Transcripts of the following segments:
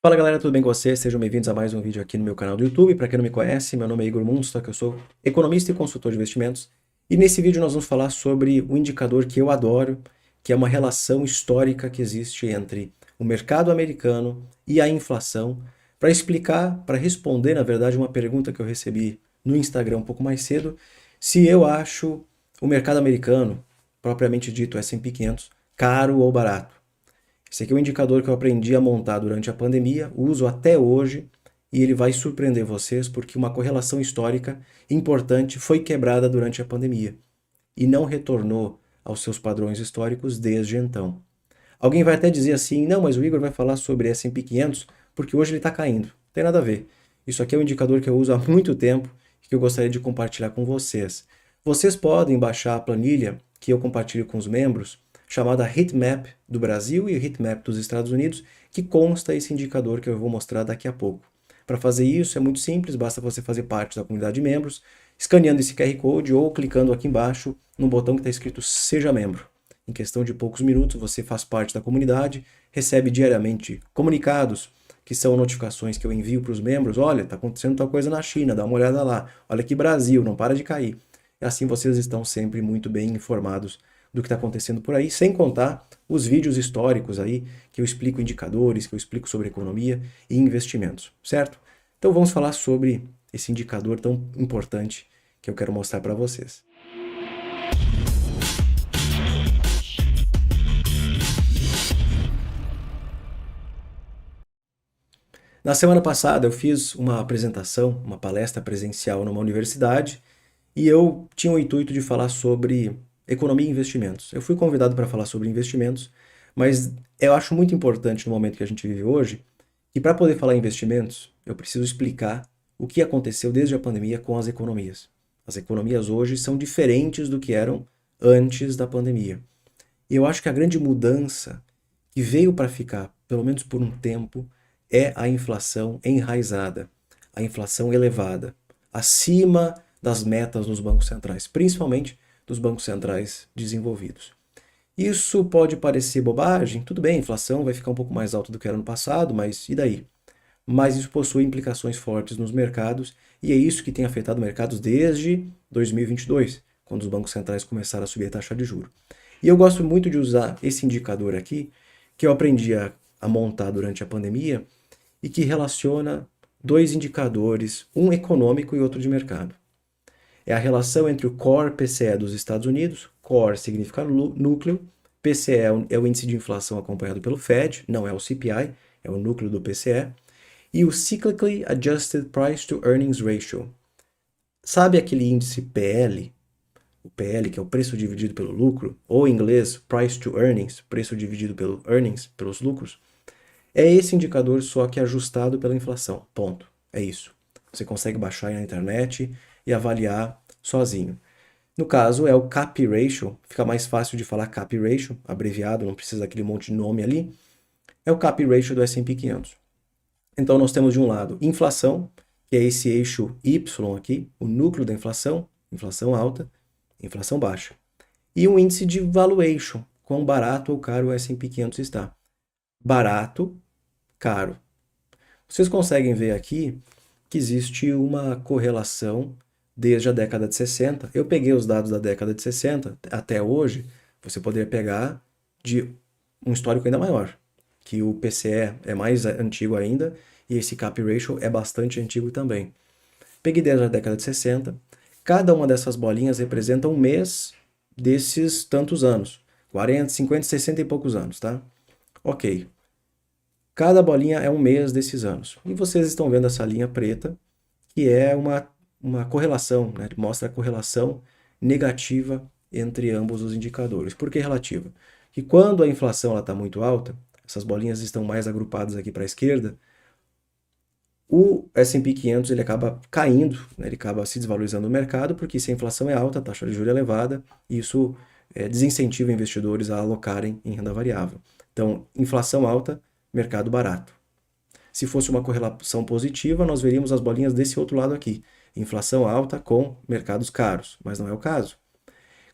Fala galera, tudo bem com vocês? Sejam bem-vindos a mais um vídeo aqui no meu canal do YouTube. Para quem não me conhece, meu nome é Igor Munstock, eu sou economista e consultor de investimentos. E nesse vídeo nós vamos falar sobre um indicador que eu adoro, que é uma relação histórica que existe entre o mercado americano e a inflação, para explicar, para responder, na verdade, uma pergunta que eu recebi no Instagram um pouco mais cedo, se eu acho o mercado americano, propriamente dito S&P 500, caro ou barato. Esse aqui é um indicador que eu aprendi a montar durante a pandemia, uso até hoje e ele vai surpreender vocês porque uma correlação histórica importante foi quebrada durante a pandemia e não retornou aos seus padrões históricos desde então. Alguém vai até dizer assim, não, mas o Igor vai falar sobre S&P 500 porque hoje ele está caindo. Não tem nada a ver. Isso aqui é um indicador que eu uso há muito tempo e que eu gostaria de compartilhar com vocês. Vocês podem baixar a planilha que eu compartilho com os membros, chamada Heatmap do Brasil e Heatmap dos Estados Unidos, que consta esse indicador que eu vou mostrar daqui a pouco. Para fazer isso é muito simples, basta você fazer parte da comunidade de membros, escaneando esse QR Code ou clicando aqui embaixo no botão que está escrito Seja Membro. Em questão de poucos minutos, você faz parte da comunidade, recebe diariamente comunicados, que são notificações que eu envio para os membros. Olha, está acontecendo tal coisa na China, dá uma olhada lá. Olha aqui Brasil, não para de cair. E assim vocês estão sempre muito bem informados do que está acontecendo por aí, sem contar os vídeos históricos aí, que eu explico indicadores, que eu explico sobre economia e investimentos, certo? Então vamos falar sobre esse indicador tão importante que eu quero mostrar para vocês. Na semana passada eu fiz uma apresentação, uma palestra presencial numa universidade e eu tinha o intuito de falar sobre economia e investimentos. Eu fui convidado para falar sobre investimentos, mas eu acho muito importante no momento que a gente vive hoje que para poder falar em investimentos eu preciso explicar o que aconteceu desde a pandemia com as economias. As economias hoje são diferentes do que eram antes da pandemia. E eu acho que a grande mudança que veio para ficar, pelo menos por um tempo, é a inflação enraizada, a inflação elevada, acima das metas dos bancos centrais, principalmente dos bancos centrais desenvolvidos. Isso pode parecer bobagem, tudo bem, a inflação vai ficar um pouco mais alta do que era no passado, mas e daí? Mas isso possui implicações fortes nos mercados e é isso que tem afetado mercados desde 2022, quando os bancos centrais começaram a subir a taxa de juros. E eu gosto muito de usar esse indicador aqui, que eu aprendi a montar durante a pandemia e que relaciona dois indicadores, um econômico e outro de mercado. É a relação entre o Core PCE dos Estados Unidos, Core significa núcleo, PCE é o índice de inflação acompanhado pelo Fed, não é o CPI, é o núcleo do PCE, e o Cyclically Adjusted Price to Earnings Ratio. Sabe aquele índice PL? O PL, que é o preço dividido pelo lucro, ou em inglês, Price to Earnings, preço dividido pelo earnings, pelos lucros? É esse indicador só que ajustado pela inflação. Ponto. É isso. Você consegue baixar aí na internet e avaliar sozinho. No caso, é o CAP Ratio, fica mais fácil de falar CAP Ratio, abreviado, não precisa daquele monte de nome ali. É o CAP Ratio do S&P 500. Então nós temos de um lado inflação, que é esse eixo Y aqui, o núcleo da inflação, inflação alta, inflação baixa. E um índice de valuation, quão barato ou caro o S&P 500 está. Barato, caro. Vocês conseguem ver aqui que existe uma correlação desde a década de 60. Eu peguei os dados da década de 60 até hoje, você poderia pegar de um histórico ainda maior, que o PCE é mais antigo ainda e esse CAP Ratio é bastante antigo também. Peguei desde a década de 60, cada uma dessas bolinhas representa um mês desses tantos anos, 40, 50, 60 e poucos anos, tá? Ok. Cada bolinha é um mês desses anos. E vocês estão vendo essa linha preta, que é uma correlação, né? Mostra a correlação negativa entre ambos os indicadores. Por que relativa? Que quando a inflação está muito alta, essas bolinhas estão mais agrupadas aqui para a esquerda, o S&P 500 ele acaba caindo, né? Ele acaba se desvalorizando no mercado, porque se a inflação é alta, a taxa de juros é elevada, isso desincentiva investidores a alocarem em renda variável. Então, inflação alta, mercado barato. Se fosse uma correlação positiva, nós veríamos as bolinhas desse outro lado aqui. Inflação alta com mercados caros, mas não é o caso.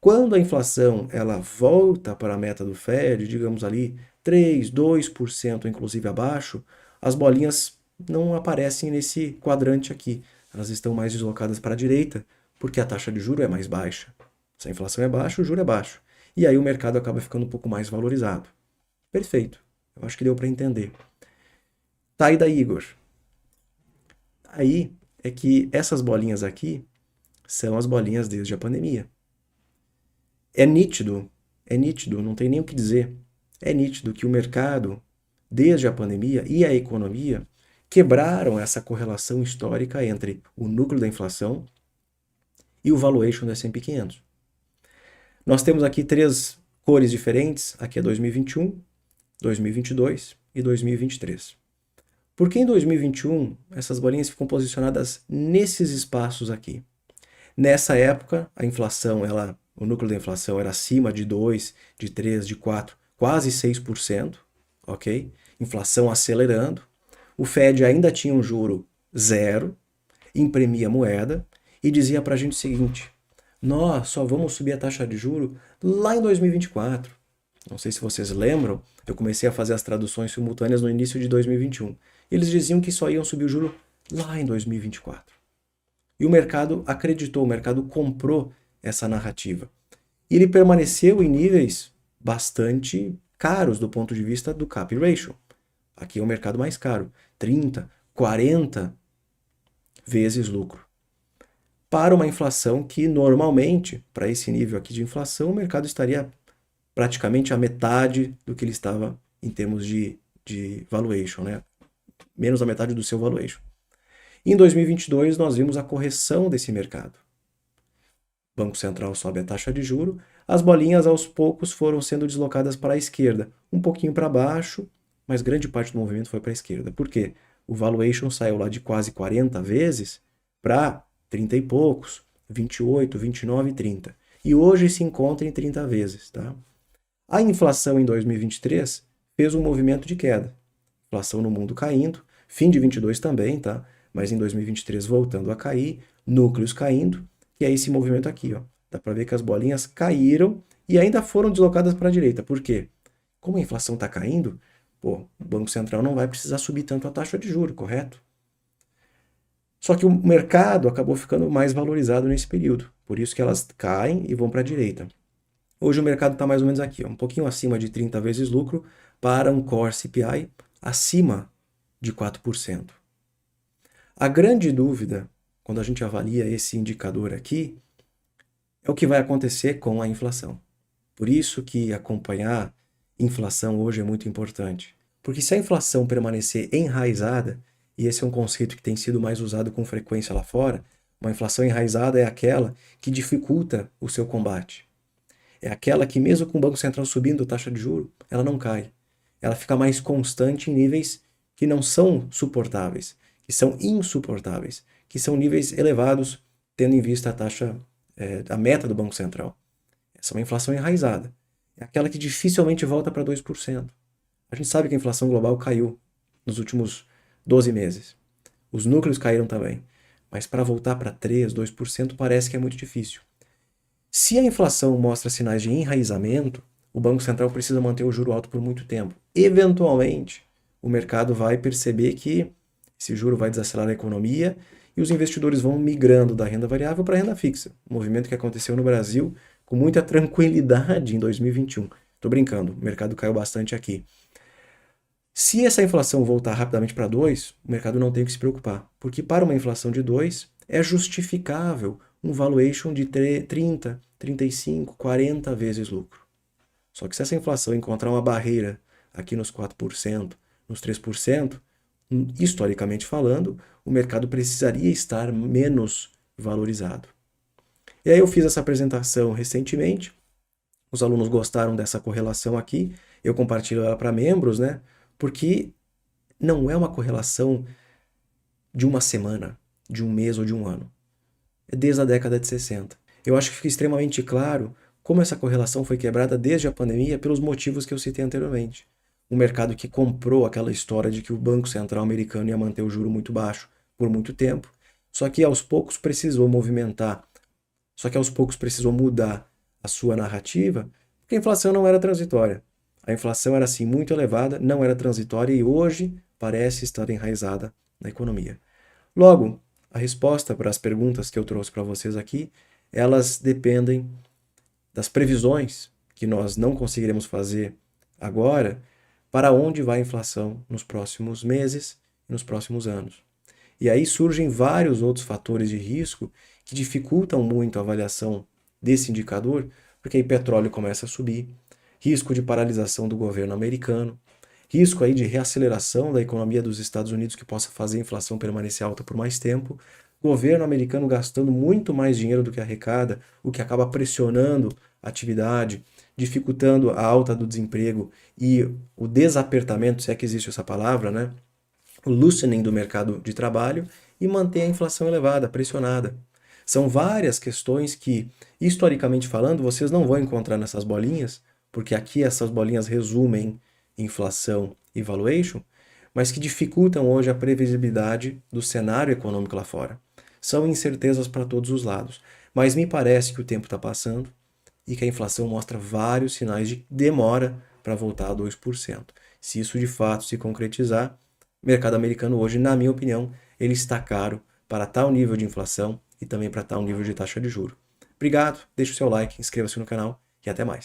Quando a inflação ela volta para a meta do Fed, digamos ali 3, 2%, inclusive abaixo, as bolinhas não aparecem nesse quadrante aqui. Elas estão mais deslocadas para a direita, porque a taxa de juro é mais baixa. Se a inflação é baixa, o juro é baixo. E aí o mercado acaba ficando um pouco mais valorizado. Perfeito. Eu acho que deu para entender. Tá, aí daí, Igor? Aí é que essas bolinhas aqui são as bolinhas desde a pandemia. É nítido, não tem nem o que dizer. É nítido que o mercado, desde a pandemia e a economia, quebraram essa correlação histórica entre o núcleo da inflação e o valuation do S&P 500. Nós temos aqui três cores diferentes, aqui é 2021, 2022 e 2023. Por que em 2021 essas bolinhas ficam posicionadas nesses espaços aqui? Nessa época, a inflação, o núcleo da inflação era acima de 2, de 3, de 4, quase 6%, ok? Inflação acelerando. O Fed ainda tinha um juro zero, imprimia moeda e dizia para a gente o seguinte: nós só vamos subir a taxa de juro lá em 2024. Não sei se vocês lembram, eu comecei a fazer as traduções simultâneas no início de 2021. Eles diziam que só iam subir o juro lá em 2024. E o mercado acreditou, o mercado comprou essa narrativa. E ele permaneceu em níveis bastante caros do ponto de vista do Cap Ratio. Aqui é o mercado mais caro, 30, 40 vezes lucro. Para uma inflação que normalmente, para esse nível aqui de inflação, o mercado estaria praticamente a metade do que ele estava em termos de valuation, né? Menos da metade do seu valuation. Em 2022, nós vimos a correção desse mercado. O Banco Central sobe a taxa de juro, as bolinhas aos poucos foram sendo deslocadas para a esquerda, um pouquinho para baixo, mas grande parte do movimento foi para a esquerda. Por quê? O valuation saiu lá de quase 40 vezes para 30 e poucos, 28, 29 e 30. E hoje se encontra em 30 vezes, tá? A inflação em 2023 fez um movimento de queda. Inflação no mundo caindo, fim de 22 também, tá? Mas em 2023 voltando a cair, núcleos caindo, e é esse movimento aqui, ó. Dá para ver que as bolinhas caíram e ainda foram deslocadas para a direita. Por quê? Como a inflação está caindo, o Banco Central não vai precisar subir tanto a taxa de juros, correto? Só que o mercado acabou ficando mais valorizado nesse período. Por isso que elas caem e vão para a direita. Hoje o mercado está mais ou menos aqui, ó, um pouquinho acima de 30 vezes lucro para um Core CPI acima de 4%. A grande dúvida, quando a gente avalia esse indicador aqui, é o que vai acontecer com a inflação. Por isso que acompanhar inflação hoje é muito importante. Porque se a inflação permanecer enraizada, e esse é um conceito que tem sido mais usado com frequência lá fora, uma inflação enraizada é aquela que dificulta o seu combate. É aquela que mesmo com o Banco Central subindo a taxa de juros, ela não cai. Ela fica mais constante em níveis que não são suportáveis, que são insuportáveis, que são níveis elevados, tendo em vista a taxa, a meta do Banco Central. Essa é uma inflação enraizada. É aquela que dificilmente volta para 2%. A gente sabe que a inflação global caiu nos últimos 12 meses. Os núcleos caíram também. Mas para voltar para 3%, 2% parece que é muito difícil. Se a inflação mostra sinais de enraizamento, o Banco Central precisa manter o juro alto por muito tempo. Eventualmente, o mercado vai perceber que esse juro vai desacelerar a economia e os investidores vão migrando da renda variável para a renda fixa. Um movimento que aconteceu no Brasil com muita tranquilidade em 2021. Estou brincando, o mercado caiu bastante aqui. Se essa inflação voltar rapidamente para 2, o mercado não tem que se preocupar, porque para uma inflação de 2 é justificável um valuation de 30, 35, 40 vezes lucro. Só que se essa inflação encontrar uma barreira aqui nos 4%, nos 3%, historicamente falando, o mercado precisaria estar menos valorizado. E aí eu fiz essa apresentação recentemente, os alunos gostaram dessa correlação aqui, eu compartilho ela para membros, né? Porque não é uma correlação de uma semana, de um mês ou de um ano. É desde a década de 60. Eu acho que fica extremamente claro como essa correlação foi quebrada desde a pandemia pelos motivos que eu citei anteriormente. Um mercado que comprou aquela história de que o Banco Central americano ia manter o juro muito baixo por muito tempo, só que aos poucos precisou movimentar, só que aos poucos precisou mudar a sua narrativa, porque a inflação não era transitória. A inflação era assim muito elevada, não era transitória e hoje parece estar enraizada na economia. Logo, a resposta para as perguntas que eu trouxe para vocês aqui, elas dependem das previsões que nós não conseguiremos fazer agora para onde vai a inflação nos próximos meses e nos próximos anos. E aí surgem vários outros fatores de risco que dificultam muito a avaliação desse indicador, porque aí petróleo começa a subir, risco de paralisação do governo americano, risco aí de reaceleração da economia dos Estados Unidos que possa fazer a inflação permanecer alta por mais tempo, governo americano gastando muito mais dinheiro do que arrecada, o que acaba pressionando a atividade, dificultando a alta do desemprego e o desapertamento, se é que existe essa palavra, né? O loosening do mercado de trabalho e manter a inflação elevada, pressionada. São várias questões que, historicamente falando, vocês não vão encontrar nessas bolinhas, porque aqui essas bolinhas resumem inflação e valuation, mas que dificultam hoje a previsibilidade do cenário econômico lá fora. São incertezas para todos os lados, mas me parece que o tempo está passando e que a inflação mostra vários sinais de demora para voltar a 2%. Se isso de fato se concretizar, o mercado americano hoje, na minha opinião, ele está caro para tal nível de inflação e também para tal nível de taxa de juros. Obrigado, deixe o seu like, inscreva-se no canal e até mais.